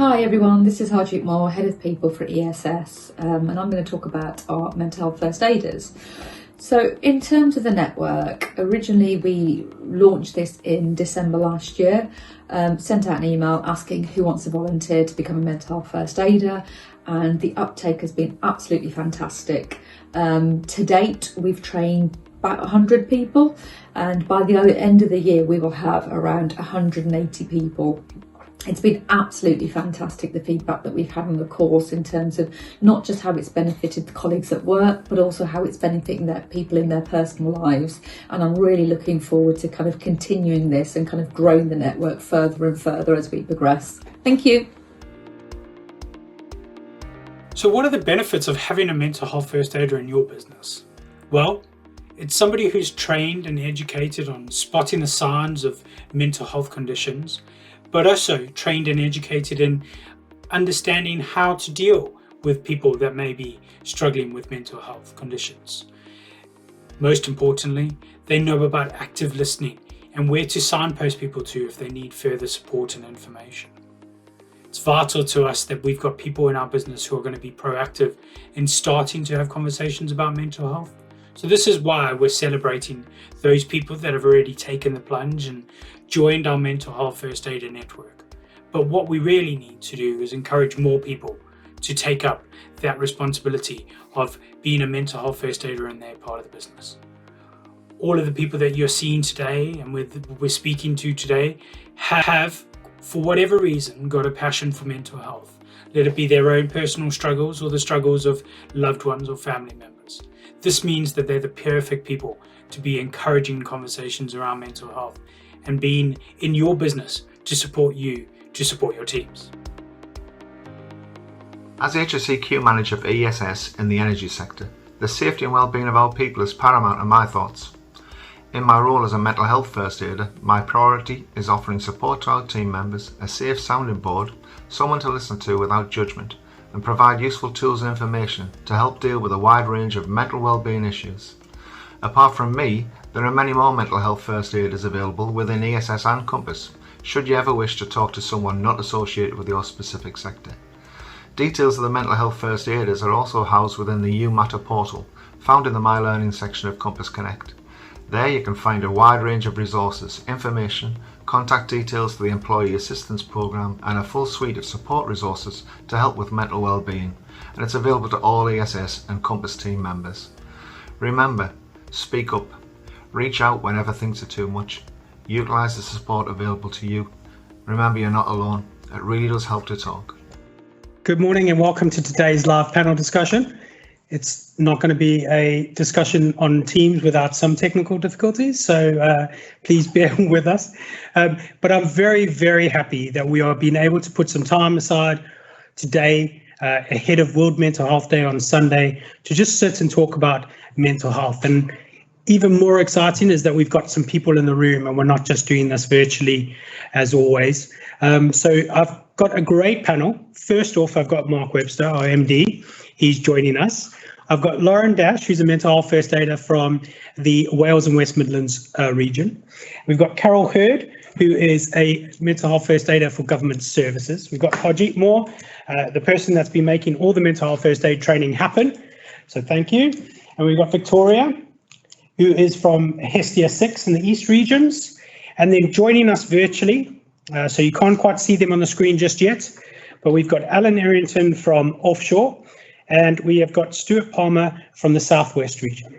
Hi everyone, this is Harjeet Moore, Head of People for ESS, and I'm going to talk about our mental health first aiders. So in terms of the network, originally we launched this in December last year, sent out an email asking who wants to volunteer to become a mental health first aider, and the uptake has been absolutely fantastic. To date, we've trained about 100 people, and by the end of the year we will have around 180 people. It's been absolutely fantastic, the feedback that we've had on the course, in terms of not just how it's benefited the colleagues at work, but also how it's benefiting their people in their personal lives. And I'm really looking forward to kind of continuing this and kind of growing the network further and further as we progress. Thank you. So what are the benefits of having a mental health first aider in your business? Well, it's somebody who's trained and educated on spotting the signs of mental health conditions, but also trained and educated in understanding how to deal with people that may be struggling with mental health conditions. Most importantly, they know about active listening and where to signpost people to if they need further support and information. It's vital to us that we've got people in our business who are going to be proactive in starting to have conversations about mental health. So this is why we're celebrating those people that have already taken the plunge and joined our mental health first aider network. But what we really need to do is encourage more people to take up that responsibility of being a mental health first aider in their part of the business. All of the people that you're seeing today and we're speaking to today have, for whatever reason, got a passion for mental health. Let it be their own personal struggles or the struggles of loved ones or family members. This means that they're the perfect people to be encouraging conversations around mental health and being in your business to support you, to support your teams. As HSEQ manager for ESS in the energy sector, the safety and well-being of our people is paramount in my thoughts. In my role as a mental health first aider, my priority is offering support to our team members, a safe sounding board, someone to listen to without judgment, and provide useful tools and information to help deal with a wide range of mental well-being issues. Apart from me, there are many more mental health first aiders available within ESS and Compass, should you ever wish to talk to someone not associated with your specific sector. Details of the mental health first aiders are also housed within the You Matter portal, found in the My Learning section of Compass Connect. There you can find a wide range of resources, information, contact details for the Employee Assistance Programme, and a full suite of support resources to help with mental well-being, and it's available to all ESS and Compass team members. Remember, speak up, reach out whenever things are too much, utilise the support available to you. Remember, you're not alone. It really does help to talk. Good morning and welcome to today's live panel discussion. It's not going to be a discussion on Teams without some technical difficulties, so please bear with us. But I'm very, very happy that we are being able to put some time aside today, ahead of World Mental Health Day on Sunday, to just sit and talk about mental health. And even more exciting is that we've got some people in the room and we're not just doing this virtually as always. So I've got a great panel. First off, I've got Mark Webster, our MD. He's joining us. I've got Lauren Dash, who's a mental health first aider from the Wales and West Midlands region. We've got Carol Hurd, who is a mental health first aider for government services. We've got Harjeet Moore, the person that's been making all the mental health first aid training happen. So thank you. And we've got Victoria, who is from Hestia 6 in the East regions. And then joining us virtually, so you can't quite see them on the screen just yet, but we've got Alan Errington from Offshore, and we have got Stuart Palmer from the Southwest region.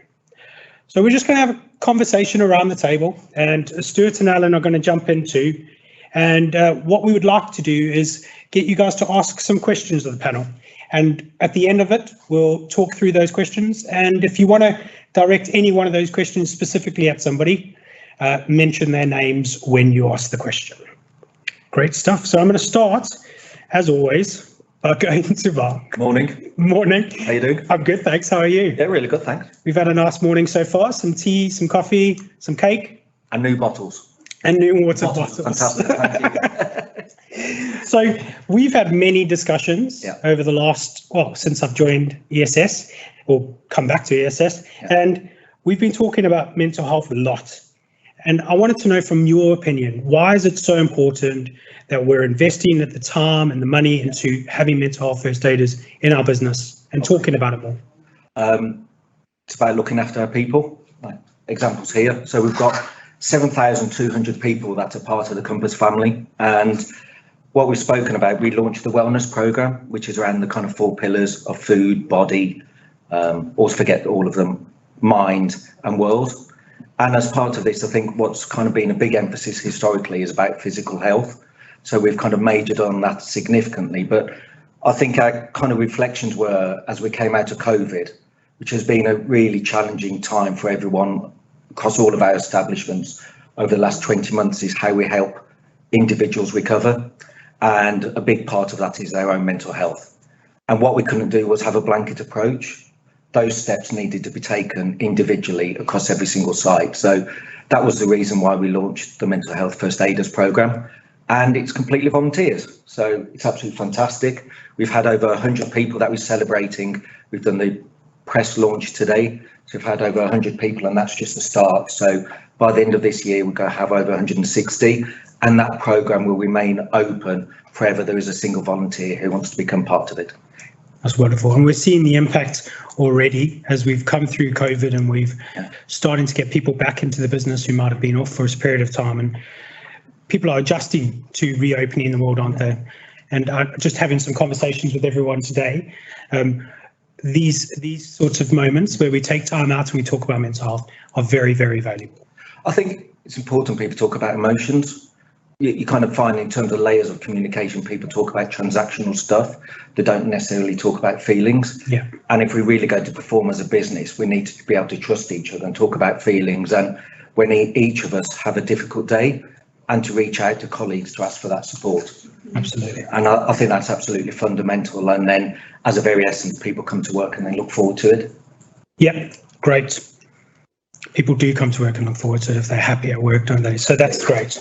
So we're just going to have a conversation around the table, and Stuart and Alan are going to jump into. And what we would like to do is get you guys to ask some questions of the panel. And at the end of it, we'll talk through those questions. And if you want to direct any one of those questions specifically at somebody, mention their names when you ask the question. Great stuff. So I'm going to start, as always, by going to Mark. Morning. Morning. How you doing? I'm good, thanks. How are you? Yeah, really good, thanks. We've had a nice morning so far. Some tea, some coffee, some cake. And new bottles. And new water bottles. Fantastic, thank you. So we've had many discussions over the last, since I've joined ESS, or come back to ESS, and we've been talking about mental health a lot. And I wanted to know from your opinion, why is it so important that we're investing the time and the money into having mental health first aiders in our business and talking about it more? It's about looking after our people. Like examples here. So we've got 7,200 people that are part of the Compass family. And what we've spoken about, we launched the wellness program, which is around the kind of 4 pillars of food, body, always forget all of them, mind and world. And as part of this, I think what's kind of been a big emphasis historically is about physical health. So we've kind of majored on that significantly. But I think our kind of reflections were, as we came out of COVID, which has been a really challenging time for everyone across all of our establishments over the last 20 months, is how we help individuals recover. And a big part of that is their own mental health. And what we couldn't do was have a blanket approach. Those steps needed to be taken individually across every single site. So that was the reason why we launched the Mental Health First Aiders programme. And it's completely volunteers. So it's absolutely fantastic. We've had over 100 people that we're celebrating. We've done the press launch today. So we've had over 100 people, and that's just the start. So by the end of this year, we're going to have over 160. And that programme will remain open forever. There is a single volunteer who wants to become part of it. That's wonderful. And we're seeing the impact already as we've come through COVID, and we've starting to get people back into the business who might have been off for a period of time. And people are adjusting to reopening the world, aren't they? And just having some conversations with everyone today, these sorts of moments where we take time out and we talk about mental health are very, very valuable. I think it's important people talk about emotions. You kind of find in terms of layers of communication, people talk about transactional stuff. They don't necessarily talk about feelings. Yeah. And if we really go to perform as a business, we need to be able to trust each other and talk about feelings. And when each of us have a difficult day, and to reach out to colleagues to ask for that support. Absolutely. And I think that's absolutely fundamental. And then as a very essence, people come to work and they look forward to it. Yeah, great. People do come to work and look forward to it if they're happy at work, don't they? So that's great.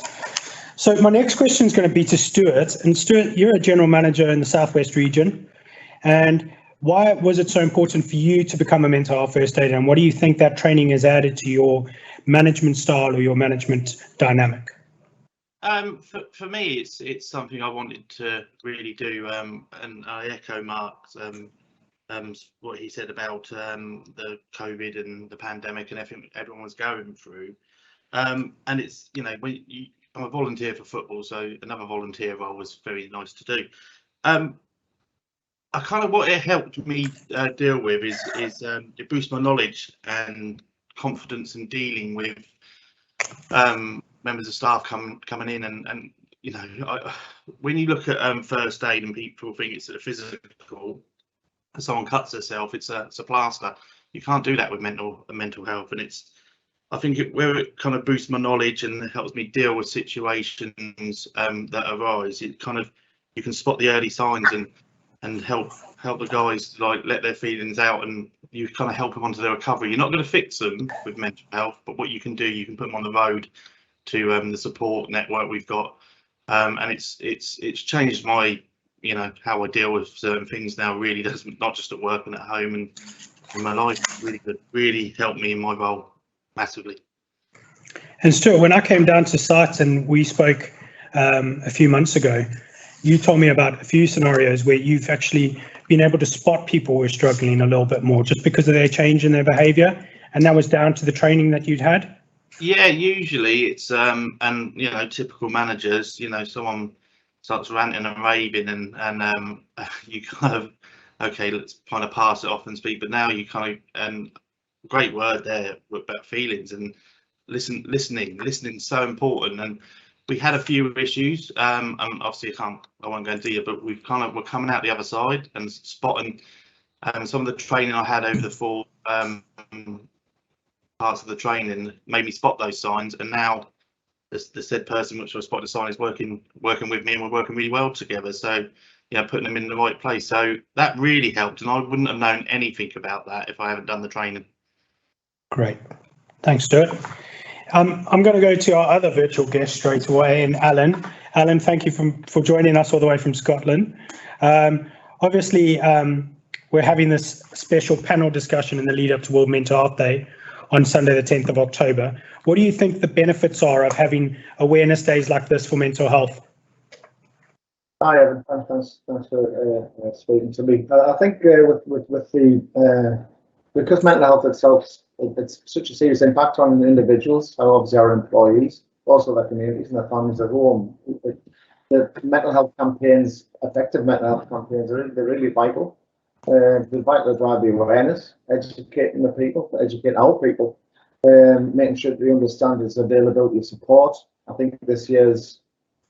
So my next question is going to be to Stuart. And Stuart, you're a general manager in the Southwest region. And why was it so important for you to become a mental health first aider? And what do you think that training has added to your management style or your management dynamic? For me, it's something I wanted to really do, and I echo Mark's what he said about the COVID and the pandemic and everything everyone was going through. And it's, you know, I'm a volunteer for football, so another volunteer role was very nice to do. I kind of what it helped me deal with is it boosts my knowledge and confidence in dealing with members of staff coming in, and you know, when you look at first aid and people think it's a physical, if someone cuts herself, it's a plaster. You can't do that with mental health, and I think where it kind of boosts my knowledge and helps me deal with situations that arise. It kind of, you can spot the early signs and help the guys like let their feelings out, and you kind of help them onto their recovery. You're not going to fix them with mental health, but what you can do, you can put them on the road to the support network we've got, and it's changed my, you know, how I deal with certain things now. Really does, not just at work and at home and in my life. Really helped me in my role massively. And Stuart, when I came down to site and we spoke a few months ago, you told me about a few scenarios where you've actually been able to spot people who are struggling a little bit more just because of their change in their behaviour, and that was down to the training that you'd had. Yeah, usually it's and you know, typical managers, you know, someone starts ranting and raving and you kind of, okay, let's kind of pass it off and speak, but now you kind of, and great word there about feelings and listening is so important. And we had a few issues, and obviously I won't go into it, but we're coming out the other side and spotting some of the training I had over the 4 parts of the training made me spot those signs, and now the said person which I spotted the sign is working with me, and we're working really well together. So, you know, putting them in the right place. So that really helped, and I wouldn't have known anything about that if I haven't done the training. Great, thanks, Stuart. I'm going to go to our other virtual guest straight away, and Alan. Alan, thank you for joining us all the way from Scotland. Obviously, we're having this special panel discussion in the lead up to World Mental Health Day on Sunday, the 10th of October. What do you think the benefits are of having awareness days like this for mental health? Hi, Evan. Thanks for speaking to me. I think with the because mental health itself, it's such a serious impact on individuals, and obviously our employees, also their communities and their families at home. The mental health campaigns, effective mental health campaigns, they're really vital. They're vital to drive the awareness, educating the people, educate our people, making sure they understand its availability of support. I think this year's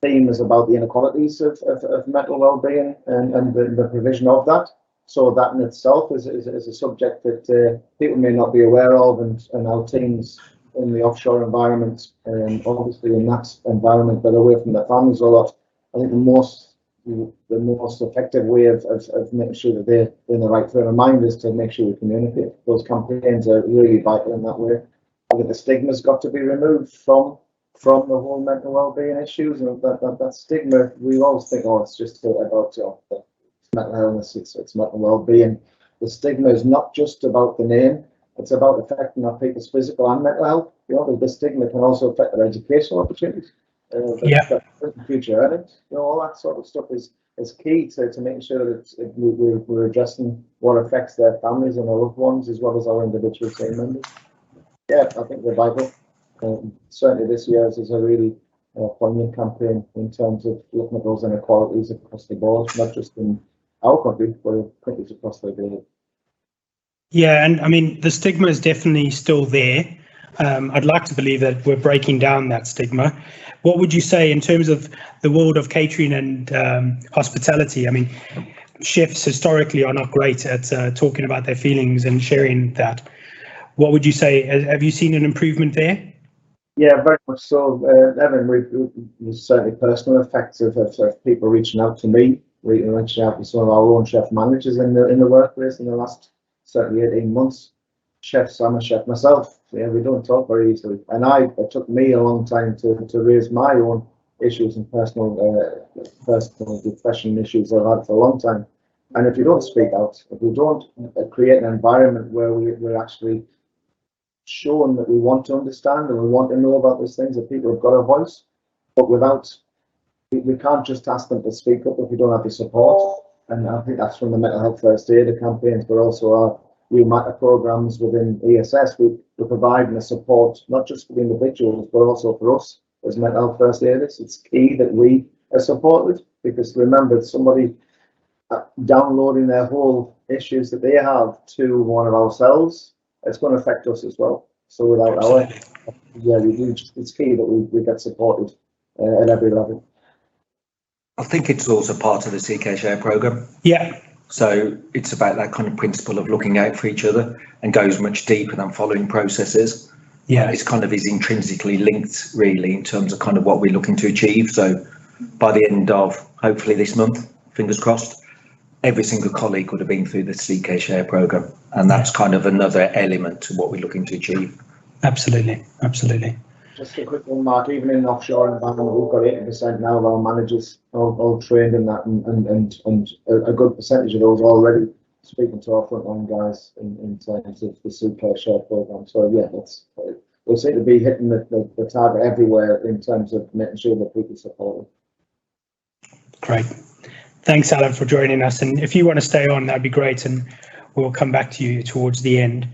theme is about the inequalities of mental well-being and the provision of that. So that in itself is a subject that people may not be aware of, and our teams in the offshore environment, and obviously in that environment, but away from their families a lot. I think the most effective way of making sure that they're in the right frame of mind is to make sure we communicate. Those campaigns are really vital in that way. I think the stigma's got to be removed from the whole mental well-being issues, and that stigma, we always think, oh, it's just about mental illness, it's mental well-being. The stigma is not just about the name, it's about affecting our people's physical and mental health. The stigma can also affect their educational opportunities, future earnings, all that sort of stuff is key to making sure that we're addressing what affects their families and their loved ones, as well as our individual team members. Yeah, I think they're vital. Certainly this year's is a really poignant campaign in terms of looking at those inequalities across the board, not just in our country, but countries across the globe. Yeah, and I mean, the stigma is definitely still there. I'd like to believe that we're breaking down that stigma. What would you say in terms of the world of catering and hospitality? I mean, chefs historically are not great at talking about their feelings and sharing that. What would you say? Have you seen an improvement there? Yeah, very much so. Evan, there's certainly personal effects of people reaching out to me, reaching out to some of our own chef managers in the workplace in the last certainly 18 months. Chefs, I'm a chef myself. Yeah, we don't talk very easily, and it took me a long time to raise my own issues and personal depression issues I've had for a long time. And if you don't speak out, if we don't create an environment where we're actually showing that we want to understand and we want to know about these things, that people have got a voice, but we can't just ask them to speak up if we don't have the support. And I think that's from the mental health first aider campaigns, but also our new matter programs within ESS. We're providing the support not just for the individuals, but also for us as mental health first aiders. It's key that we are supported, because remember, somebody downloading their whole issues that they have to one of ourselves, it's going to affect us as well. So without it's key that we get supported at every level. I think it's also part of the CK Share programme. Yeah. So it's about that kind of principle of looking out for each other, and goes much deeper than following processes. Yeah. It's kind of is intrinsically linked really in terms of kind of what we're looking to achieve. So by the end of hopefully this month, fingers crossed, every single colleague would have been through the CK Share programme, and that's kind of another element to what we're looking to achieve. Absolutely. Just a quick one, Mark. Even in offshore environment, we've got 80% now of our managers all trained in that, and a good percentage of those already speaking to our frontline guys in terms of the CK Share programme. So yeah, we'll seem to be hitting the target everywhere in terms of making sure that people support it. Great. Thanks, Alan, for joining us. And if you want to stay on, that'd be great, and we'll come back to you towards the end.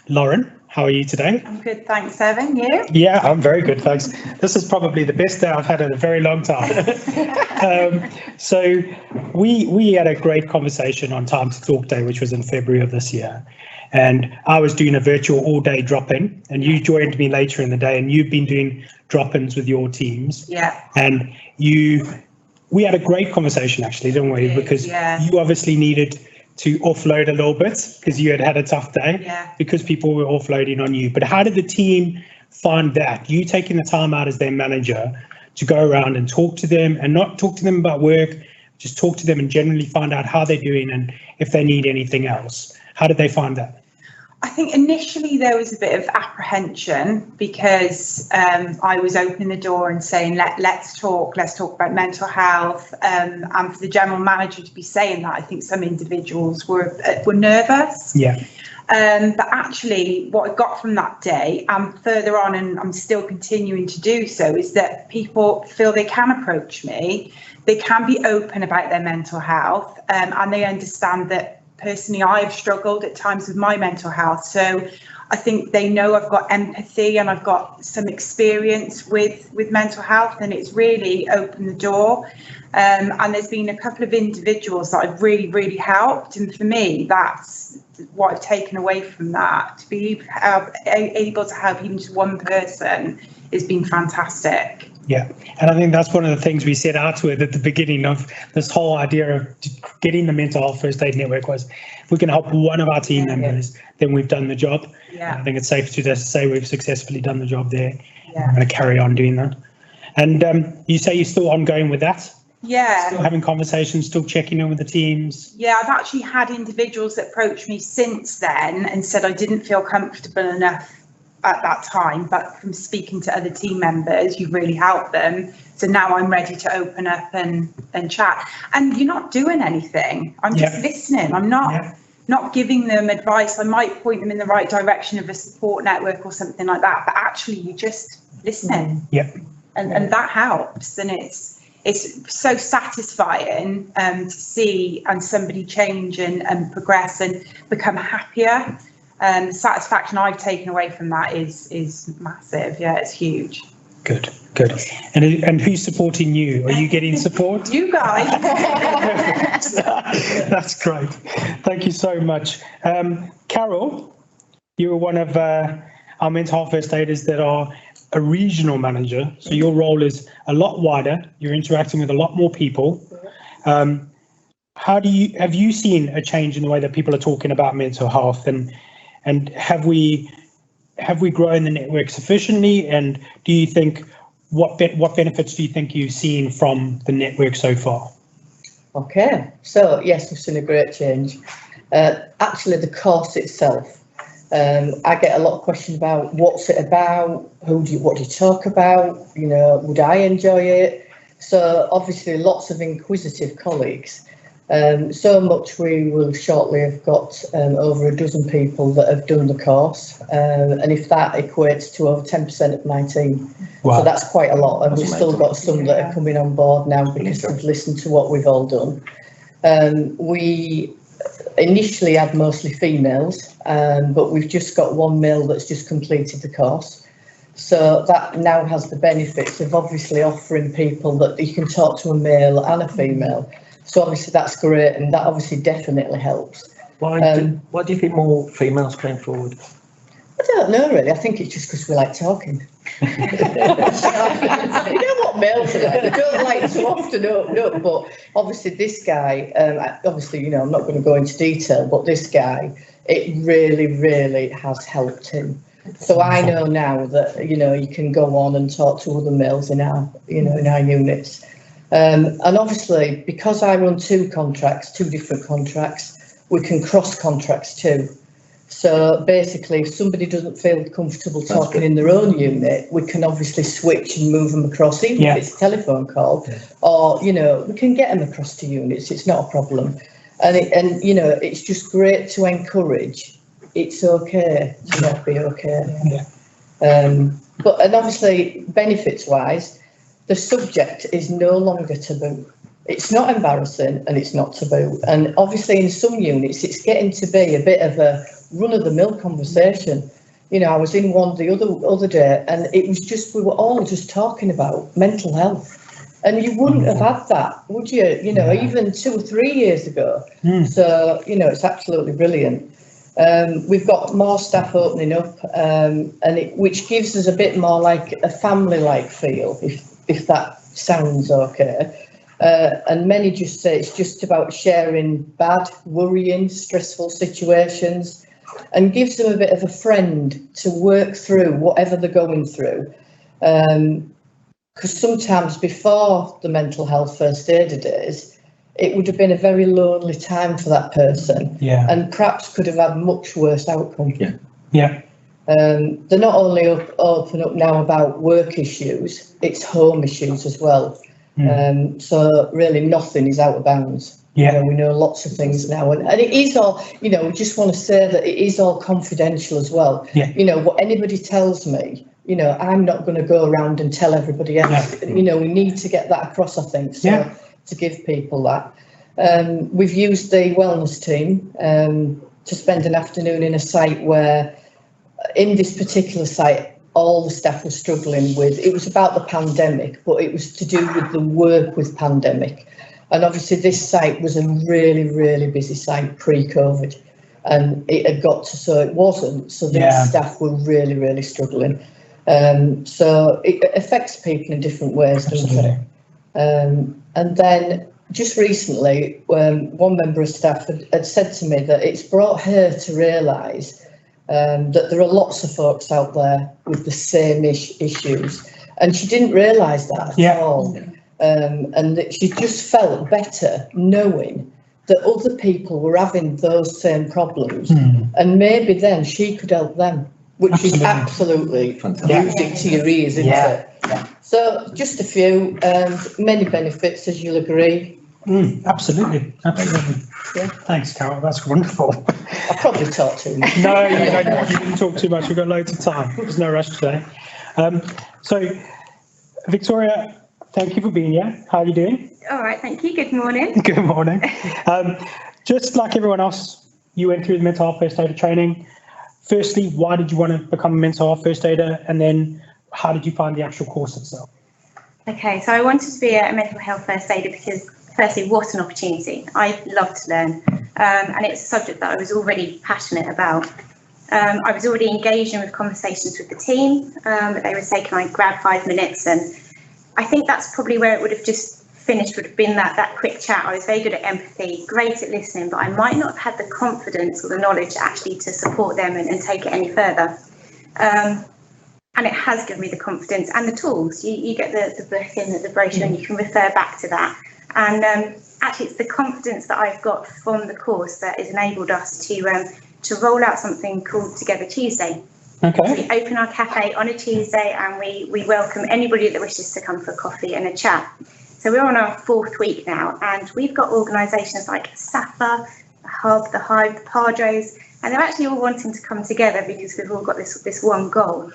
Lauren, how are you today? I'm good, thanks, Evan. You? Yeah, I'm very good, thanks. This is probably the best day I've had in a very long time. So we had a great conversation on Time to Talk Day, which was in February of this year. And I was doing a virtual all-day drop-in, and you joined me later in the day, and you've been doing drop-ins with your teams. Yeah. And we had a great conversation, actually, didn't we? Because you obviously needed to offload a little bit because you had a tough day, because people were offloading on you. But how did the team find that? You taking the time out as their manager to go around and talk to them, and not talk to them about work, just talk to them and generally find out how they're doing and if they need anything else. How did they find that? I think initially there was a bit of apprehension because I was opening the door and saying, let's talk about mental health, and for the general manager to be saying that, I think some individuals were nervous. Yeah. But actually what I got from that day and further on, and I'm still continuing to do so, is that people feel they can approach me, they can be open about their mental health, and they understand that personally I've struggled at times with my mental health. So I think they know I've got empathy and I've got some experience with mental health, and it's really opened the door. And there's been a couple of individuals that I've really helped, and for me that's what I've taken away from that. To be able to help even just one person has been fantastic. Yeah, and I think that's one of the things we set out with at the beginning of this whole idea of getting the mental health first aid network was, if we can help one of our team members, then we've done the job. Yeah. I think it's safe to just say we've successfully done the job there. Yeah. I'm going to carry on doing that. And you say you're still ongoing with that? Yeah. Still having conversations, still checking in with the teams? Yeah, I've actually had individuals that approached me since then and said I didn't feel comfortable enough at that time, but from speaking to other team members, you've really helped them. So now I'm ready to open up and chat. And you're not doing anything. I'm just listening. I'm not giving them advice. I might point them in the right direction of a support network or something like that, but actually you're just listening. Yep. And that helps. And it's so satisfying to see and somebody change and progress and become happier. The satisfaction I've taken away from that is massive. Yeah, it's huge. Good. And who's supporting you? Are you getting support? You guys. That's great. Thank you so much. Carol, you're one of our mental health first aiders that are a regional manager. So your role is a lot wider. You're interacting with a lot more people. Have you seen a change in the way that people are talking about mental health, and have we grown the network sufficiently? And do you think what benefits do you think you've seen from the network so far? Okay, so yes, we've seen a great change. Actually, the course itself, I get a lot of questions about what's it about, what do you talk about, would I enjoy it? So obviously lots of inquisitive colleagues. So much we will shortly have got over a dozen people that have done the course, and if that equates to over 10% of my team. Wow. So that's quite a lot, and we've still got some that are coming on board now because they've listened to what we've all done. We initially had mostly females, but we've just got one male that's just completed the course. So that now has the benefits of obviously offering people that you can talk to a male and a female. So obviously that's great, and that obviously definitely helps. Why do you think more females came forward? I don't know really. I think it's just because we like talking. You know what males are like? They don't like to often open up. But obviously this guy, I'm not going to go into detail, but this guy, it really has helped him. So I know now that you can go on and talk to other males in our units. And obviously, because I run two different contracts, we can cross contracts too. So basically, if somebody doesn't feel comfortable talking in their own unit, we can obviously switch and move them across, even if it's a telephone call, or we can get them across to units. It's not a problem, and it's just great to encourage. It's okay to not be okay. But obviously, benefits wise, the subject is no longer taboo. It's not embarrassing and it's not taboo. And obviously in some units, it's getting to be a bit of a run-of-the-mill conversation. I was in one the other day, and it was just, we were all just talking about mental health. And you wouldn't have had that, would you? Even 2 or 3 years ago. So, it's absolutely brilliant. We've got more staff opening up, which gives us a bit more like a family-like feel, if that sounds okay. And many just say it's just about sharing bad, worrying, stressful situations, and gives them a bit of a friend to work through whatever they're going through. Because sometimes before the mental health first aider days, it would have been a very lonely time for that person. Yeah. And perhaps could have had much worse outcome. Yeah. Yeah. They're not only open up now about work issues, it's home issues as well. So really nothing is out of bounds. Yeah. You know, we know lots of things now, and it is all, you know, we just want to say that it is all confidential as well. Yeah. You know, what anybody tells me, you know, I'm not going to go around and tell everybody else. Yeah. You know, we need to get that across, I think, so Yeah. to give people that. We've used the wellness team to spend an afternoon in a site where, in this particular site, all the staff were struggling with, it was about the pandemic, but it was to do with the work with pandemic. And obviously this site was a really, really busy site pre-COVID, and it had got to so it wasn't, so these staff were really, really struggling. So it affects people in different ways, doesn't it? And then just recently, one member of staff had said to me that it's brought her to realise that there are lots of folks out there with the same issues, and she didn't realise that at all. And that she just felt better knowing that other people were having those same problems, and maybe then she could help them, which is absolutely music to your ears, isn't it? Yeah. So just a few, many benefits, as you'll agree. Absolutely. Yeah. Thanks, Carol. That's wonderful. I probably talked too much. No, you didn't talk too much. We've got loads of time. There's no rush today. So, Victoria, thank you for being here. How are you doing? All right, thank you. Good morning. Good morning. Just like everyone else, you went through the mental health first aider training. Firstly, why did you want to become a mental health first aider? And then how did you find the actual course itself? Okay, so I wanted to be a mental health first aider because, firstly, what an opportunity. I love to learn, and it's a subject that I was already passionate about. I was already engaging with conversations with the team, but they were saying, can I grab 5 minutes? And I think that's probably where it would have just finished, would have been that quick chat. I was very good at empathy, great at listening, but I might not have had the confidence or the knowledge actually to support them and take it any further. And it has given me the confidence and the tools. You get the book and the brochure, and you can refer back to that. And actually, it's the confidence that I've got from the course that has enabled us to roll out something called Together Tuesday. Okay. So we open our cafe on a Tuesday, and we welcome anybody that wishes to come for a coffee and a chat. So we're on our 4th week now, and we've got organisations like SAFA, the Hub, the Hive, the Padres, and they're actually all wanting to come together because we've all got this one goal.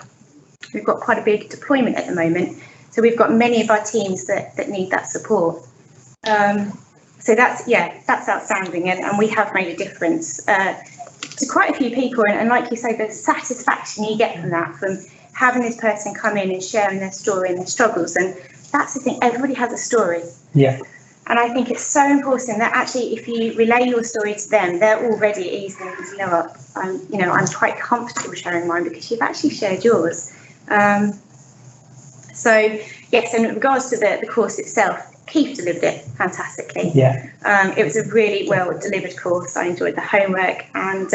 We've got quite a big deployment at the moment, so we've got many of our teams that need that support. So that's outstanding, and we have made a difference to quite a few people. And like you say, the satisfaction you get from that, from having this person come in and sharing their story and their struggles, and that's the thing. Everybody has a story. Yeah. And I think it's so important that actually, if you relay your story to them, they're already easy. You know what? I'm quite comfortable sharing mine because you've actually shared yours. So yes, and in regards to the course itself, Keith delivered it fantastically. Yeah. It was a really well delivered course. I enjoyed the homework, and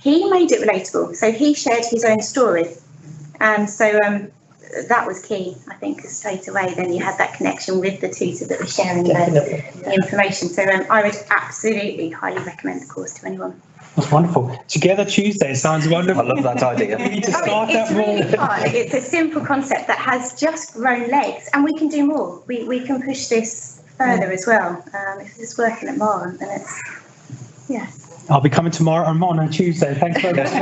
he made it relatable. So he shared his own story, and so that was key, I think, because straight away then you had that connection with the tutor that was sharing the information. So I would absolutely highly recommend the course to anyone. That's wonderful. Together Tuesday sounds wonderful. I love that idea. We need to start that more. Really fun. It's a simple concept that has just grown legs, and we can do more. We can push this further as well. If it's working at Marlon, then it's, I'll be coming tomorrow on a Tuesday. Thanks very much.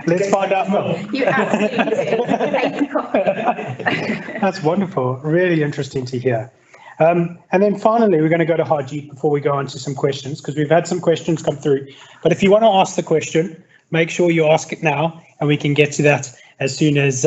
Let's find out more. You absolutely do. That's wonderful. Really interesting to hear. And then finally, we're going to go to Harjeet before we go on to some questions, because we've had some questions come through. But if you want to ask the question, make sure you ask it now, and we can get to that as soon as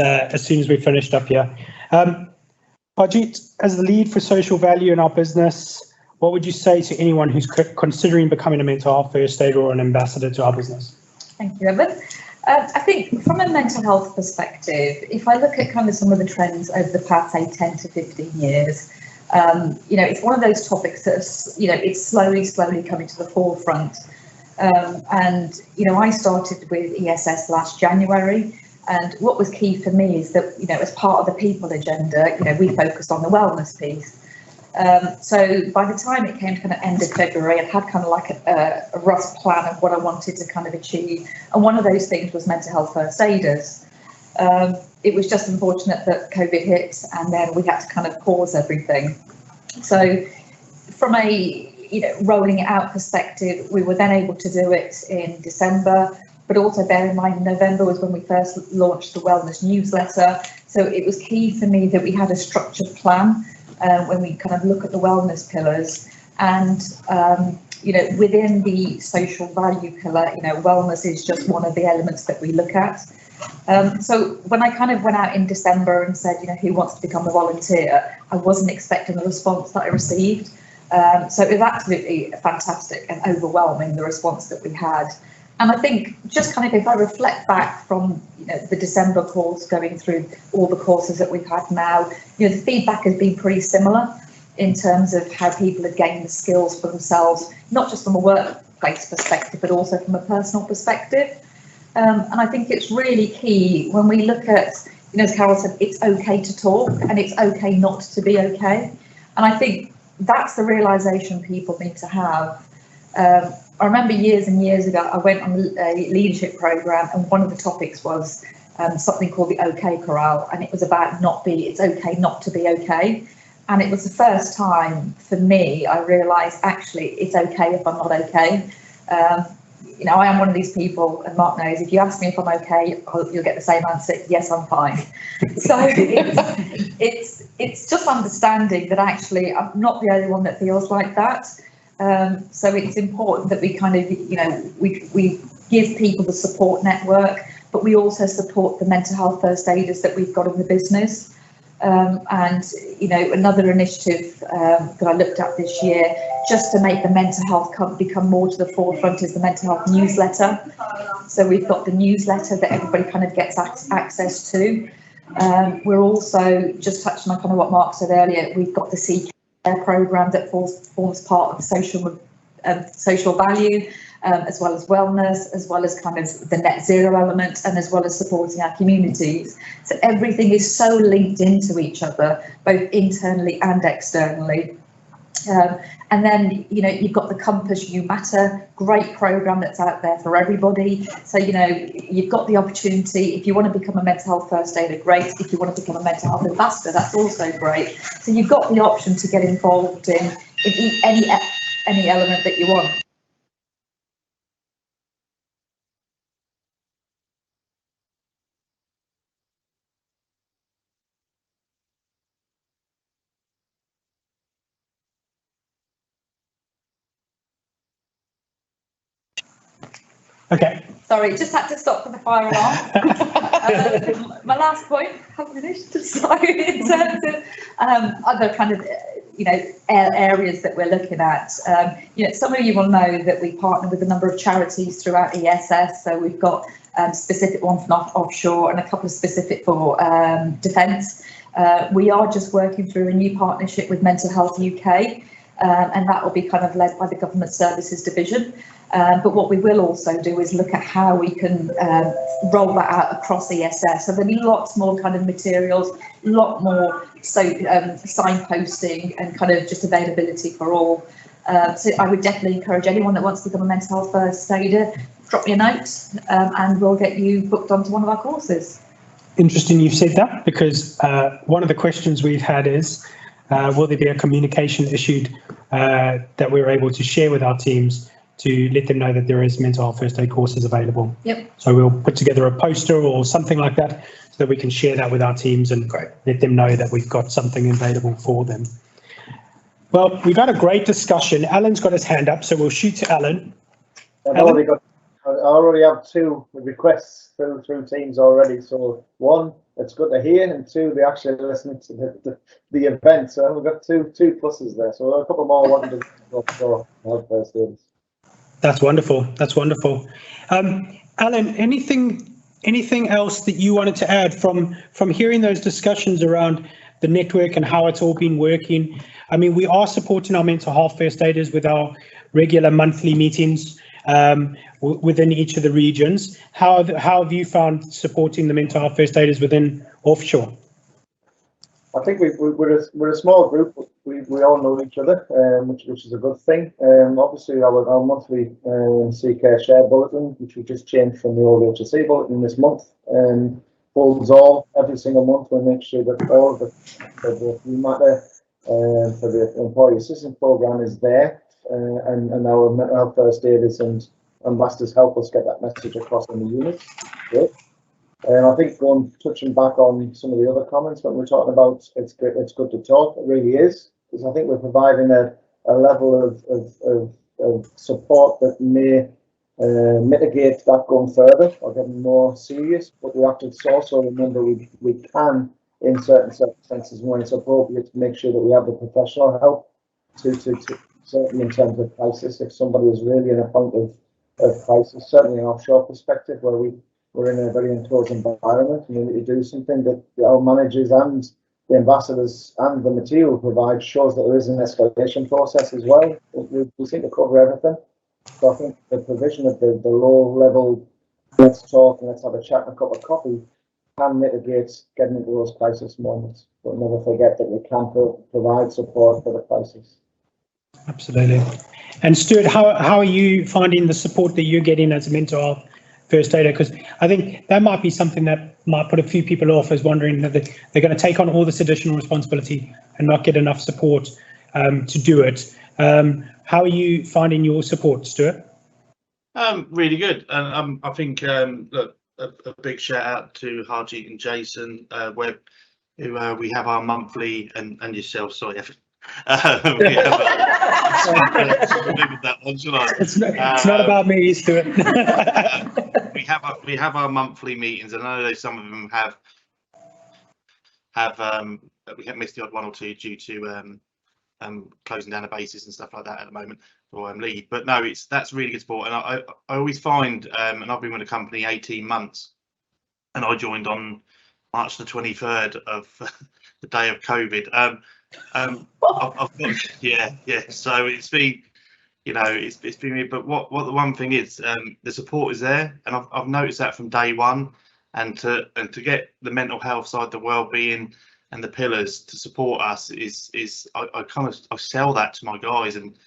we've finished up here. Harjeet, as the lead for social value in our business, what would you say to anyone who's considering becoming a mental health first aider or an ambassador to our business? Thank you, Evan. I think from a mental health perspective, if I look at kind of some of the trends over the past, say, 10 to 15 years, it's one of those topics that's, it's slowly coming to the forefront. I started with ESS last January. And what was key for me is that, as part of the people agenda, we focused on the wellness piece. So by the time it came to kind of end of February, I had kind of like a rough plan of what I wanted to kind of achieve. And one of those things was mental health first aiders. It was just unfortunate that COVID hit and then we had to kind of pause everything. So from a rolling it out perspective, we were then able to do it in December, but also bear in mind November was when we first launched the wellness newsletter. So it was key for me that we had a structured plan when we kind of look at the wellness pillars, and within the social value pillar, wellness is just one of the elements that we look at. So when I kind of went out in December and said, who wants to become a volunteer, I wasn't expecting the response that I received. So it was absolutely fantastic and overwhelming, the response that we had. And I think just kind of if I reflect back from the December course going through all the courses that we've had now, the feedback has been pretty similar in terms of how people have gained the skills for themselves, not just from a workplace perspective, but also from a personal perspective. And I think it's really key when we look at, as Carol said, it's okay to talk and it's okay not to be okay. And I think that's the realization people need to have. I remember years and years ago, I went on a leadership program and one of the topics was something called the OK Corral, and it was about it's okay not to be okay. And it was the first time for me, I realised actually it's okay if I'm not okay. I am one of these people, and Mark knows, if you ask me if I'm okay, you'll get the same answer, yes, I'm fine. So it's just understanding that actually I'm not the only one that feels like that. So it's important that we kind of, we give people the support network, but we also support the mental health first aiders that we've got in the business. And another initiative that I looked at this year, just to make the mental health become more to the forefront, is the mental health newsletter. So we've got the newsletter that everybody kind of gets access to. We're also, just touching on kind of what Mark said earlier, we've got the CCARE programme that forms part of social value, as well as wellness, as well as kind of the net zero element, and as well as supporting our communities. So everything is so linked into each other, both internally and externally. And then, you've got the Compass You Matter, great programme that's out there for everybody. So, you've got the opportunity, if you want to become a mental health first aider, great. If you want to become a mental health ambassador, that's also great. So you've got the option to get involved in any element that you want. Okay. Sorry, just had to stop for the fire alarm. My last point, I've finished. So in terms of other kind of, areas that we're looking at, some of you will know that we partner with a number of charities throughout ESS. So we've got specific ones for offshore and a couple of specific for defence. We are just working through a new partnership with Mental Health UK, and that will be kind of led by the Government Services Division. But what we will also do is look at how we can roll that out across ESS. So there'll be lots more kind of materials, a lot more signposting and kind of just availability for all. So I would definitely encourage anyone that wants to become a mental health first aider, drop me a note and we'll get you booked onto one of our courses. Interesting you've said that, because one of the questions we've had is, will there be a communication issued that we're able to share with our teams to let them know that there is mental health first aid courses available? Yep. So we'll put together a poster or something like that so that we can share that with our teams and let them know that we've got something available for them. Well, we've had a great discussion. Alan's got his hand up, so we'll shoot to Alan. I already have 2 requests through Teams already. So 1, it's good to hear, and 2, they actually listening to the event. So we've got two pluses there. So a couple more wanting to go help their students. That's wonderful. That's wonderful. Alan, anything else that you wanted to add from hearing those discussions around the network and how it's all been working? I mean, we are supporting our mental health first aiders with our regular monthly meetings within each of the regions. How have you found supporting the mental health first aiders within offshore? I think we're a small group. We all know each other, which is a good thing. Obviously, our monthly CCare share bulletin, which we just changed from the old HSE bulletin this month, holds all every single month. We make sure that all of the matter for the employee assistance program is there, and our mental health first aiders and ambassadors help us get that message across in the units. Great. I think touching back on some of the other comments when we're talking about it's good to talk, it really is, because I think we're providing a level of support that may mitigate that going further or getting more serious. But we have to also remember we can, in certain circumstances when it's appropriate, to make sure that we have the professional help to certainly in terms of crisis. If somebody is really in a point of crisis, certainly an offshore perspective where we're in a very enclosed environment, and we need to do something that our managers and the ambassadors and the material provide shows that there is an escalation process as well. We seem to cover everything. So I think the provision of the low level, let's talk and let's have a chat and a cup of coffee, can mitigate getting into those crisis moments. But never forget that we can provide support for the crisis. Absolutely. And Stuart, how are you finding the support that you're getting as a mental health first aider? Because I think that might be something that might put a few people off, as wondering that they're going to take on all this additional responsibility and not get enough support to do it. How are you finding your support, Stuart? Really good. And I think look, a big shout out to Harjeet and Jason Webb, who we have our monthly, and yourself, sorry, Evan. It's not about me, Stuart. we have our monthly meetings, and I know some of them we have missed the odd one or two due to closing down the bases and stuff like that at the moment for lead. But no, that's really good support, and I always find, and I've been with the company 18 months, and I joined on March the 23rd of the day of COVID. I've got, yeah. So it's been, it's been. But what the one thing is, the support is there, and I've noticed that from day one, and to get the mental health side, the well-being, and the pillars to support us is I sell that to my guys, and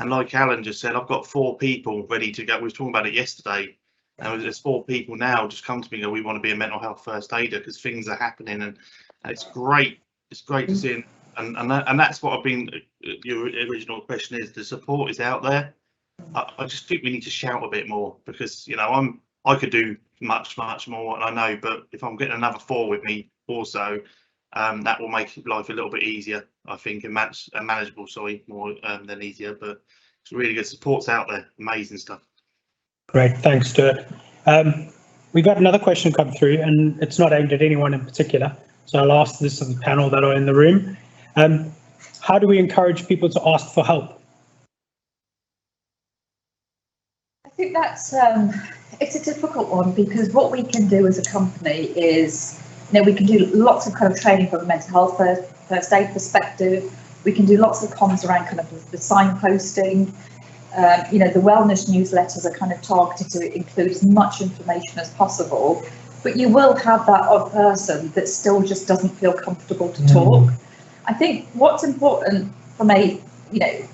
like Alan just said, I've got 4 people ready to go. We were talking about it yesterday, and there's 4 people now just come to me and go, we want to be a mental health first aider because things are happening, and it's great. It's great to see. And that's what I've been. Your original question is the support is out there. I just think we need to shout a bit more, because I could do much more, and I know, but if I'm getting another 4 with me also, that will make life a little bit easier, I think, and manageable. Sorry, more than easier. But it's really good. Support's out there. Amazing stuff. Great, thanks, Stuart. We've got another question come through, and it's not aimed at anyone in particular, so I'll ask this to the panel that are in the room. How do we encourage people to ask for help? I think that's it's a difficult one, because what we can do as a company is, we can do lots of kind of training from a mental health first aid perspective. We can do lots of comms around kind of the signposting. The wellness newsletters are kind of targeted to include as much information as possible, but you will have that odd person that still just doesn't feel comfortable to talk. I think what's important from a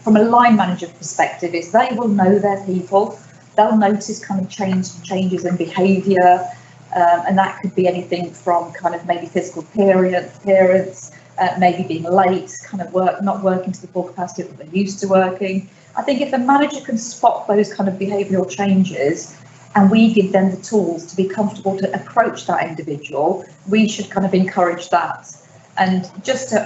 line manager perspective is they will know their people. They'll notice kind of changes in behaviour, and that could be anything from kind of maybe physical appearance, maybe being late, kind of not working to the full capacity that they're used to working. I think if a manager can spot those kind of behavioural changes, and we give them the tools to be comfortable to approach that individual, we should kind of encourage that. And just to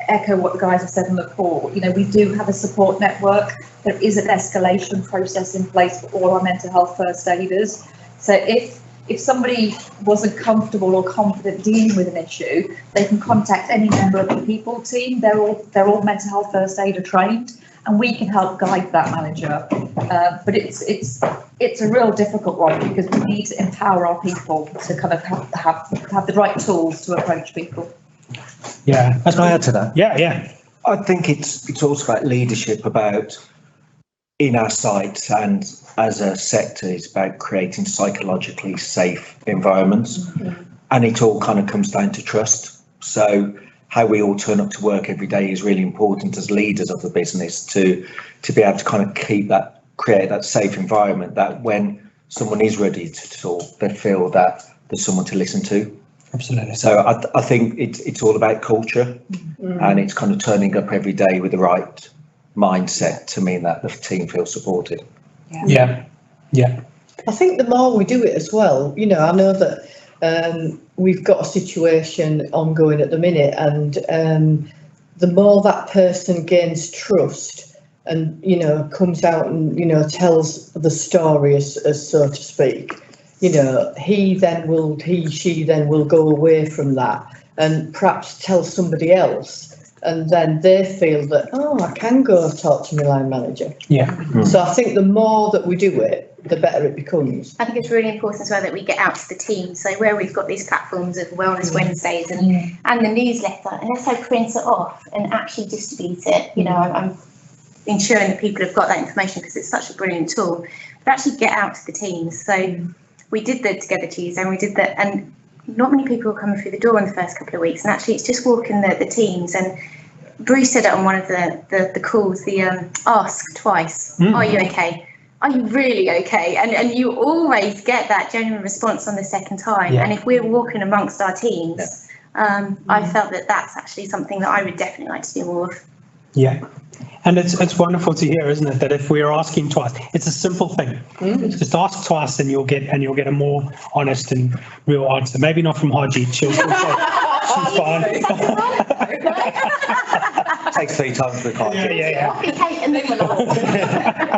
echo what the guys have said on the call, we do have a support network. There is an escalation process in place for all our mental health first aiders. So if somebody wasn't comfortable or confident dealing with an issue, they can contact any member of the people team. They're all mental health first aider trained, and we can help guide that manager. But it's a real difficult one, because we need to empower our people to kind of have the right tools to approach people. Yeah, can I add to that? Yeah. I think it's also about leadership, about in our sites, and as a sector, it's about creating psychologically safe environments, and it all kind of comes down to trust. So how we all turn up to work every day is really important as leaders of the business to be able to kind of create that safe environment that when someone is ready to talk, they feel that there's someone to listen to. Absolutely. So I think it's all about culture, and it's kind of turning up every day with the right mindset to mean that the team feels supported. Yeah. I think the more we do it as well, you know, I know that we've got a situation ongoing at the minute, and the more that person gains trust and, you know, comes out and, you know, tells the story as so to speak, you know, she then will go away from that and perhaps tell somebody else, and then they feel that, oh, I can go talk to my line manager. Yeah. So I think the more that we do it, the better it becomes. I think it's really important as well that we get out to the team. So where we've got these platforms of Wellness Wednesdays and the newsletter, and let's say print it off and actually distribute it. You know, I'm ensuring that people have got that information because it's such a brilliant tool. But actually get out to the teams. So we did the Together Tuesday, and we did that, and not many people were coming through the door in the first couple of weeks. And actually, it's just walking the teams. And Bruce said it on one of the calls, the ask twice, are you okay? Are you really okay? And you always get that genuine response on the second time. Yeah. And if we're walking amongst our teams, I felt that that's actually something that I would definitely like to do more of. Yeah. And it's wonderful to hear, isn't it, that if we're asking twice, it's a simple thing. Just ask twice and you'll get a more honest and real answer. Maybe not from Harjeet, she's fine. Takes 3 times the time. Yeah.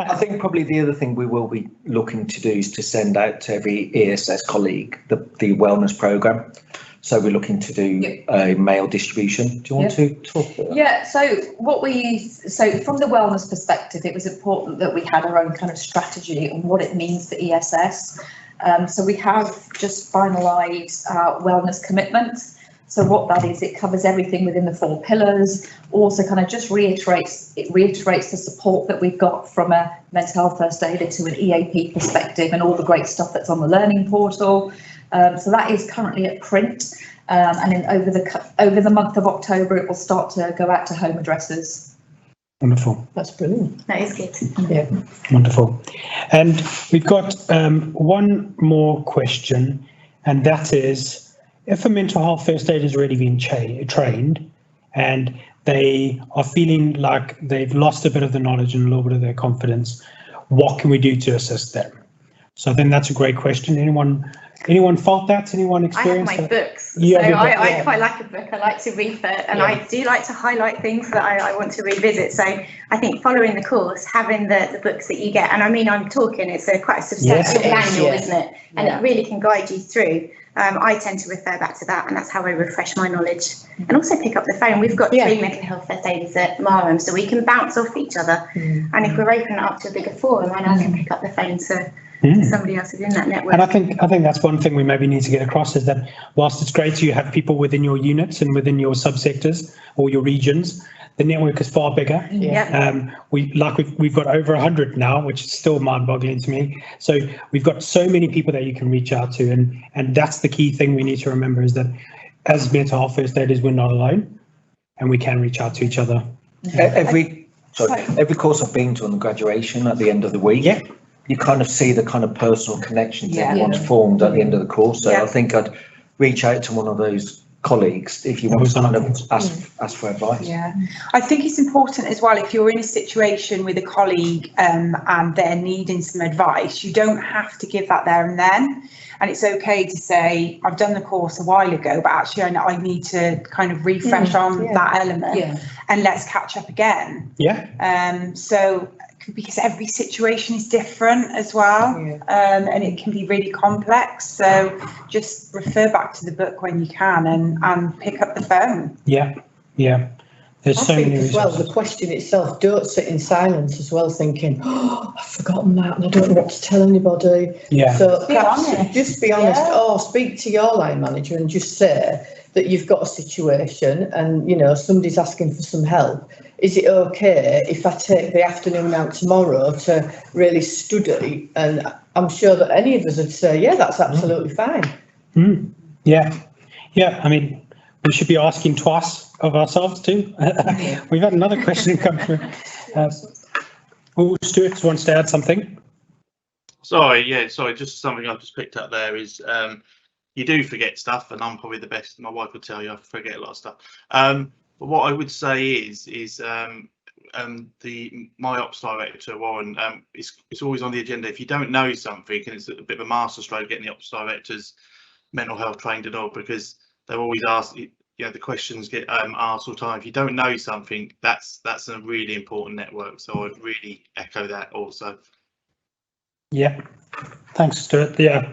I think probably the other thing we will be looking to do is to send out to every ESS colleague the wellness programme. So we're looking to do a mail distribution. Do you want to talk about that? Yeah, so from the wellness perspective, it was important that we had our own kind of strategy on what it means for ESS. So we have just finalised our wellness commitment. So what that is, it covers everything within the 4 pillars, also kind of just reiterates the support that we've got from a mental health first aider to an EAP perspective and all the great stuff that's on the learning portal. So that is currently at print, and then over the month of October, it will start to go out to home addresses. Wonderful. That's brilliant. That is good. Yeah. Wonderful. And we've got one more question, and that is, if a mental health first aid has already been trained and they are feeling like they've lost a bit of the knowledge and a little bit of their confidence, what can we do to assist them? So then that's a great question. Anyone felt that? Anyone experienced that? I have my books, so I quite like a book. I like to read it, and I do like to highlight things that I want to revisit. So I think following the course, having the books that you get, and I mean, I'm talking, it's quite a substantial manual, isn't it? And it really can guide you through. I tend to refer back to that, and that's how I refresh my knowledge. And also pick up the phone. We've got 3 mental health first aiders at Marham, so we can bounce off each other. And if we're opening it up to a bigger forum, then I can pick up the phone to somebody else within that network. And I think that's one thing we maybe need to get across, is that whilst it's great to have people within your units and within your subsectors or your regions, the network is far bigger. We've got over 100 now, which is still mind-boggling to me. So we've got so many people that you can reach out to, and that's the key thing we need to remember, is that as mental health first aiders, we're not alone, and we can reach out to each other. Every course I've been to on the graduation at the end of the week, you kind of see the kind of personal connections that everyone's formed at the end of the course. So I think I'd reach out to one of those colleagues if you want to kind of ask for advice. I think it's important as well, if you're in a situation with a colleague and they're needing some advice, you don't have to give that there and then. And it's okay to say, I've done the course a while ago, but actually I need to kind of refresh on that element and let's catch up again. So because every situation is different as well, and it can be really complex. So just refer back to the book when you can and pick up the phone. There's so many reasons. Well, the question itself, don't sit in silence as well, thinking, oh, I've forgotten that and I don't know what to tell anybody. So perhaps just be honest, or speak to your line manager and just say that you've got a situation and, you know, somebody's asking for some help. Is it okay if I take the afternoon out tomorrow to really study? And I'm sure that any of us would say, yeah, that's absolutely fine. I mean, we should be asking twice of ourselves too. We've had another question come through. Stuart wants to add something. Sorry, just something I've just picked up there is you do forget stuff, and I'm probably the best. My wife would tell you I forget a lot of stuff. But what I would say is my ops director, Warren, it's always on the agenda. If you don't know something, and it's a bit of a masterstroke getting the ops directors mental health trained and all, because they're always asked, the questions get asked all the time. If you don't know something, that's a really important network. So I'd really echo that also. Yeah, thanks, Stuart. Yeah,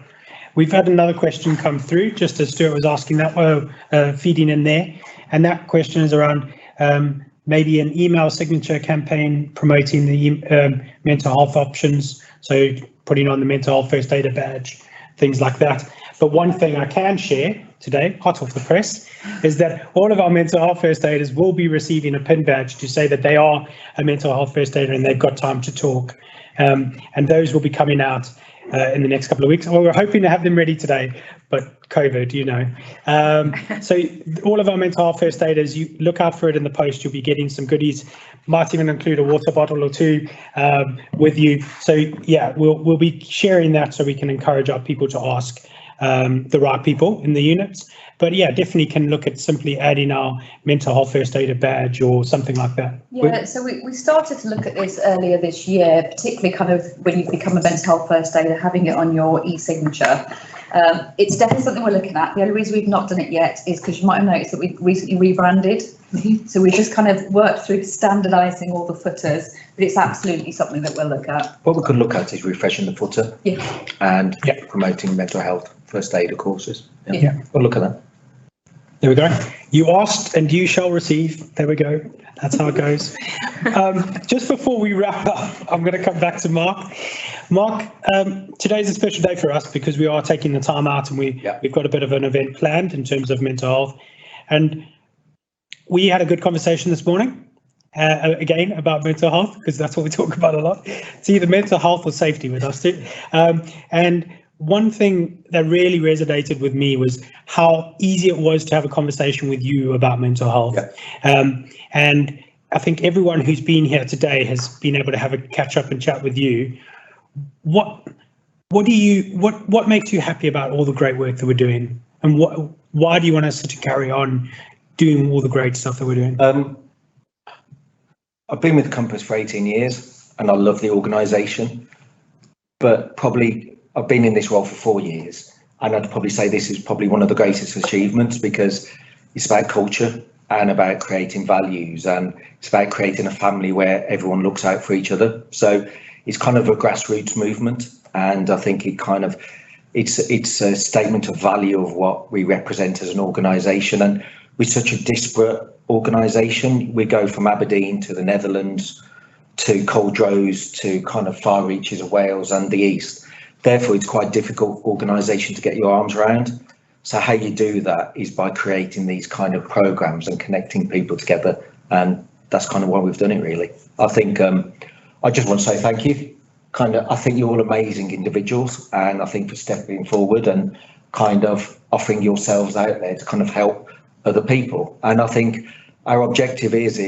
we've had another question come through, just as Stuart was asking that, feeding in there. And that question is around maybe an email signature campaign promoting the mental health options. So putting on the mental health first aider badge, things like that. But one thing I can share today, hot off the press, is that all of our mental health first aiders will be receiving a pin badge to say that they are a mental health first aider and they've got time to talk. And those will be coming out in the next couple of weeks. Well, we're hoping to have them ready today, but COVID, So all of our mental health first aiders, you look out for it in the post. You'll be getting some goodies. Might even include a water bottle or two with you. So yeah, we'll be sharing that so we can encourage our people to ask the right people in the units. But yeah, definitely can look at simply adding our mental health first aider badge or something like that. Yeah, so we started to look at this earlier this year, particularly kind of when you become a mental health first aider, having it on your e-signature. It's definitely something we're looking at. The only reason we've not done it yet is because you might have noticed that we've recently rebranded. So we've just kind of worked through standardising all the footers, but it's absolutely something that we'll look at. What we could look at is refreshing the footer and promoting mental health first aider courses. We'll look at that. There we go. You asked and you shall receive. There we go. That's how it goes. Just before we wrap up, I'm going to come back to Mark. Mark, today's a special day for us because we are taking the time out and we've got a bit of an event planned in terms of mental health. And we had a good conversation this morning, again, about mental health, because that's what we talk about a lot. It's either mental health or safety with us too. And one thing that really resonated with me was how easy it was to have a conversation with you about mental health. And I think everyone who's been here today has been able to have a catch up and chat with you. What makes you happy about all the great work that we're doing, and why do you want us to carry on doing all the great stuff that we're doing? I've been with the Compass for 18 years and I love the organisation, but probably I've been in this role for 4 years, and I'd probably say this is probably one of the greatest achievements because it's about culture and about creating values, and it's about creating a family where everyone looks out for each other. So it's kind of a grassroots movement, and I think it's a statement of value of what we represent as an organisation. And we're such a disparate organisation. We go from Aberdeen to the Netherlands to Coldrose to kind of far reaches of Wales and the East. Therefore, it's quite a difficult organisation to get your arms around. So how you do that is by creating these kind of programmes and connecting people together. And that's kind of why we've done it, really. I think I just want to say thank you. I think you're all amazing individuals, and I think for stepping forward and kind of offering yourselves out there to kind of help other people. And I think our objective is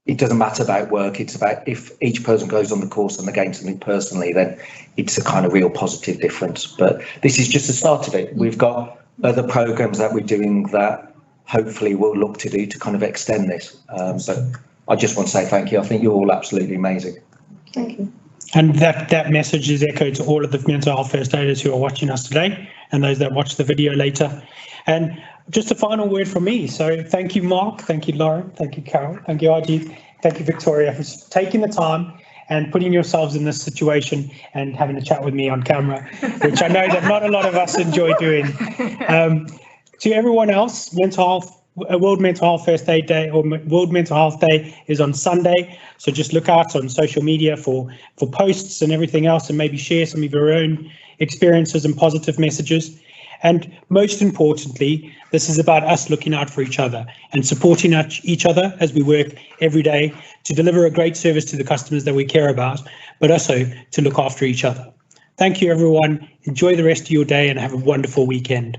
it doesn't matter about work. It's about if each person goes on the course and they gain something personally, then it's a kind of real positive difference. But this is just the start of it. We've got other programs that we're doing that hopefully we'll look to do to kind of extend this. But I just want to say thank you. I think you're all absolutely amazing. Thank you. And that message is echoed to all of the mental health first aiders who are watching us today and those that watch the video later. And just a final word from me. So thank you, Mark. Thank you, Lauren. Thank you, Carol. Thank you, Arjit. Thank you, Victoria, for taking the time and putting yourselves in this situation and having a chat with me on camera, which I know that not a lot of us enjoy doing. To everyone else, World Mental Health First Aid Day or World Mental Health Day is on Sunday. So just look out on social media for posts and everything else, and maybe share some of your own experiences and positive messages. And most importantly, this is about us looking out for each other and supporting each other as we work every day to deliver a great service to the customers that we care about, but also to look after each other. Thank you, everyone. Enjoy the rest of your day and have a wonderful weekend.